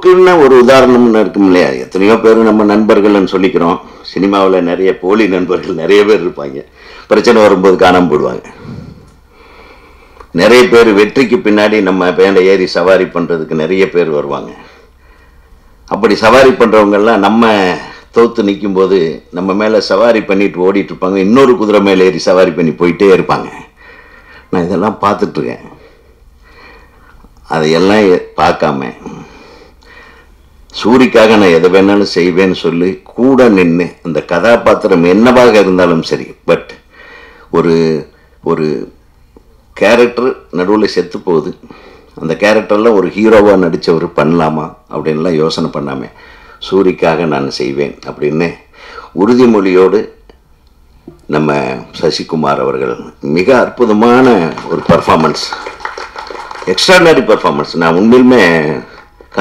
நமக்குன்னு ஒரு உதாரணம்னு இருக்கும் இல்லையா? எத்தனையோ பேர் நம்ம நண்பர்கள்னு சொல்லிக்கிறோம். சினிமாவில் நிறைய போலி நண்பர்கள் நிறைய பேர் இருப்பாங்க. பிரச்சனை வரும்போது காணாமல் போடுவாங்க. நிறைய பேர் வெற்றிக்கு பின்னாடி நம்ம பேண்டை ஏறி சவாரி பண்ணுறதுக்கு நிறைய பேர் வருவாங்க. அப்படி சவாரி பண்ணுறவங்கெல்லாம் நம்ம தோற்று நிற்கும்போது நம்ம மேலே சவாரி பண்ணிட்டு ஓடிட்டு இருப்பாங்க. இன்னொரு குதிரை மேலே ஏறி சவாரி பண்ணி போயிட்டே இருப்பாங்க. நான் இதெல்லாம் பார்த்துட்ருக்கேன். அதையெல்லாம் பார்க்காம சூரிக்காக நான் எதை வேணாலும் செய்வேன்னு சொல்லி கூட நின்று அந்த கதாபாத்திரம் என்னவாக இருந்தாலும் சரி, பட் ஒரு ஒரு கேரக்டர் நடுவில் செத்து போகுது, அந்த கேரக்டரில் ஒரு ஹீரோவாக நடித்தவர் பண்ணலாமா அப்படின்லாம் யோசனை பண்ணாமல் சூரிக்காக நான் செய்வேன் அப்படின்னு உறுதிமொழியோடு நம்ம சசிகுமார் அவர்கள் மிக அற்புதமான ஒரு பர்ஃபார்மன்ஸ், எக்ஸ்ட்ராடினரி பர்ஃபார்மன்ஸ். நான் உண்மையிலுமே